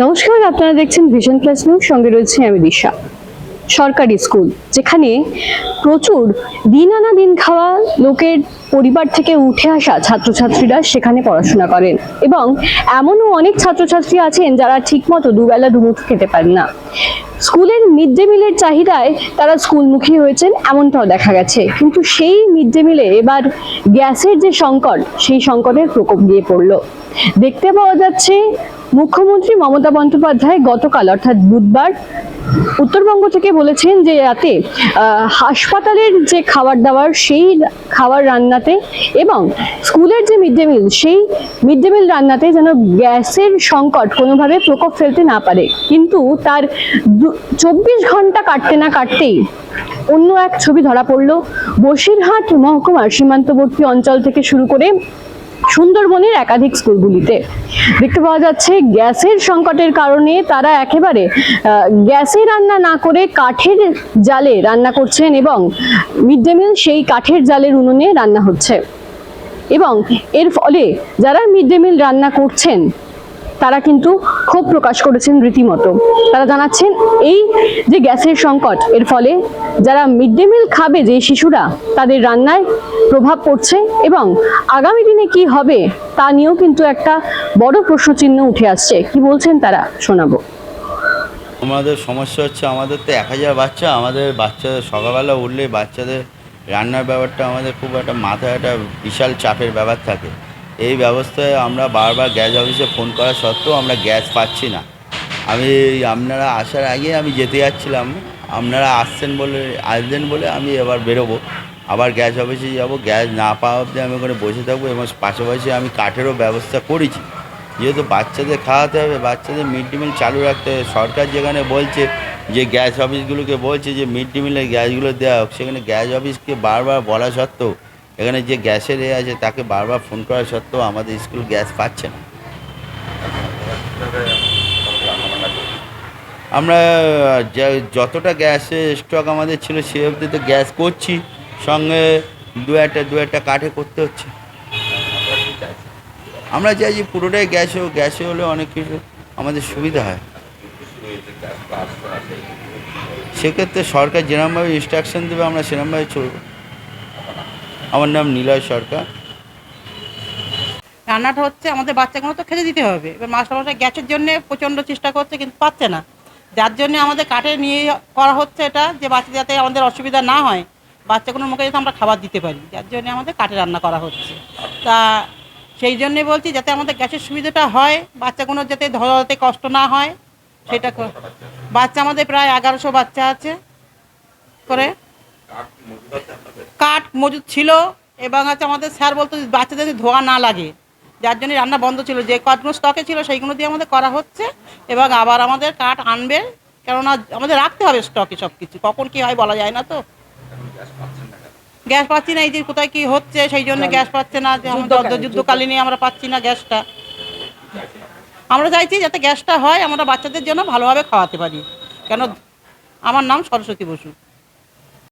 নমস্কার, আপনারা দেখছেন ভিশন প্লাস নিউজ, সঙ্গে রয়েছে আমি দিশা। সরকারি স্কুল যেখানে প্রচুর দিন আনা দিন খাওয়া লোকের পরিবার থেকে উঠে আসা ছাত্রছাত্রীরা সেখানে পড়াশোনা করেন, এবং এমনও অনেক ছাত্রছাত্রী আছেন যারা ঠিকমতো দুবেলা দুমুঠো খেতে পারেন না। স্কুলের মিড ডে মিলের চাহিদায় তারা স্কুলমুখী হয়েছেন, এমনটাও দেখা গেছে। কিন্তু সেই মিড ডে মিলে এবার গ্যাসের যে সংকট, সেই সংকটের প্রকোপ গিয়ে পড়ল। দেখতে পাওয়া যাচ্ছে মুখ্যমন্ত্রী মমতা বন্দ্যোপাধ্যায় গতকাল অর্থাৎ বুধবার উত্তরবঙ্গ থেকে বলেছেন যে রাতে হাসপাতালের যে খাবার দাবার সেই খাবার রান্নাতে এবং স্কুলের যে মিড ডে মিল সেই মিড ডে মিল রান্নাতে যেন গ্যাসের সংকট কোনোভাবে প্রকোপ ফেলতে না পারে। কিন্তু তার 24 ঘন্টা কাটতে না কাটতেই অন্য এক ছবি ধরা পড়ল বসিরহাট মহকুমার সীমান্তবর্তী অঞ্চল থেকে শুরু করে সুন্দরবনের একাধিক স্কুলগুলিতে। দেখতে পাওয়া যাচ্ছে গ্যাসের সংকটের কারণে তারা একেবারে গ্যাসে রান্না না করে কাঠের জালে রান্না করছেন, এবং মিড ডে মিল সেই কাঠের জালের উনুনে রান্না হচ্ছে। এবং এর ফলে যারা মিড ডে মিল রান্না করছেন তারা কিন্তু ক্ষোভ প্রকাশ করেছেন রীতিমতো। তারা জানাচ্ছেন এই যে গ্যাসের সংকট, এর ফলে যারা মিড ডে মিল খাবে যে শিশুরা, তাদের রান্নায় প্রভাব পড়ছে, এবং আগামী দিনে কি হবে তা নিয়েও কিন্তু একটা বড় প্রশ্নচিহ্ন উঠে আসছে। কি বলছেন তারা, শোনাবো। আমাদের সমস্যা হচ্ছে, আমাদের তো 1000 বাচ্চা, আমাদের বাচ্চাদের সকালবেলা উঠলে বাচ্চাদের রান্নার ব্যাপারটা আমাদের খুব একটা মাথায় একটা বিশাল চাপের ব্যাপার থাকে। এই ব্যবস্থায় আমরা বারবার গ্যাস অফিসে ফোন করা সত্ত্বেও আমরা গ্যাস পাচ্ছি না। আপনারা আসার আগে আমি যেতে যাচ্ছিলাম, আপনারা আসবেন বলে আমি এবার বেরোবো, আবার গ্যাস অফিসে যাব। গ্যাস না পাওয়া অবধি আমি ওখানে বসে থাকবো, এবং পাশাপাশি আমি কাঠেরও ব্যবস্থা করেছি, যেহেতু বাচ্চাদের খাওয়াতে হবে, বাচ্চাদের মিড ডে মিল চালু রাখতে হবে। সরকার যেখানে বলছে যে গ্যাস অফিসগুলোকে বলছে যে মিড ডে মিলের গ্যাসগুলো দেওয়া হোক, সেখানে গ্যাস অফিসকে বারবার বলা সত্ত্বেও, এখানে যে গ্যাসের আছে তাকে বারবার ফোন করা সত্ত্বেও আমাদের স্কুল গ্যাস পাচ্ছে না। আমরা যতটা গ্যাসের স্টক আমাদের ছিল সে অবধি তো গ্যাস করছি, সঙ্গে দু একটা কাঠে করতে হচ্ছে। আমরা চাইছি পুরোটাই গ্যাসে হলে অনেক কিছু আমাদের সুবিধা হয়। সেক্ষেত্রে সরকার যেরকমভাবে ইনস্ট্রাকশন দেবে আমরা সেরকমভাবে চলব। আমার নাম নিলয় সরকার। রান্নাটা হচ্ছে আমাদের বাচ্চাগুলো তো খেতে দিতে হবে। এবার মাস্টারমশাই গ্যাসের জন্য প্রচণ্ড চেষ্টা করছে, কিন্তু পাচ্ছে না, যার জন্য আমাদের কাঠে নিয়ে করা হচ্ছে এটা, যে বাচ্চা যাতে আমাদের অসুবিধা না হয়, বাচ্চাগুলোর মুখে যাতে আমরা খাবার দিতে পারি, যার জন্য আমাদের কাঠে রান্না করা হচ্ছে। তা সেই জন্যে বলছি যাতে আমাদের গ্যাসের সুবিধাটা হয়, বাচ্চাগুলোর যাতে ধরাতে কষ্ট না হয় সেটা। বাচ্চা আমাদের প্রায় 1100 বাচ্চা আছে করে, কাঠ মজুদ ছিল, এবং আমাদের স্যার বলতো বাচ্চাদের ধোয়া না লাগে, যার জন্য রান্না বন্ধ ছিল। যে কাঠগুলো স্টকে ছিল সেইগুলো দিয়ে আমাদের করা হচ্ছে, এবং আবার আমাদের কাঠ আনবে, কেননা আমাদের রাখতে হবে স্টকে সব কিছু, কখন কী হয় বলা যায় না। তো গ্যাস পাচ্ছি না, এই যে কোথায় কী হচ্ছে সেই জন্য গ্যাস পাচ্ছে না, যে আমাদের যুদ্ধকালীনে আমরা পাচ্ছি না গ্যাসটা। আমরা চাইছি যাতে গ্যাসটা হয়, আমরা বাচ্চাদের জন্য ভালোভাবে খাওয়াতে পারি। কেন, আমার নাম সরস্বতী বসু।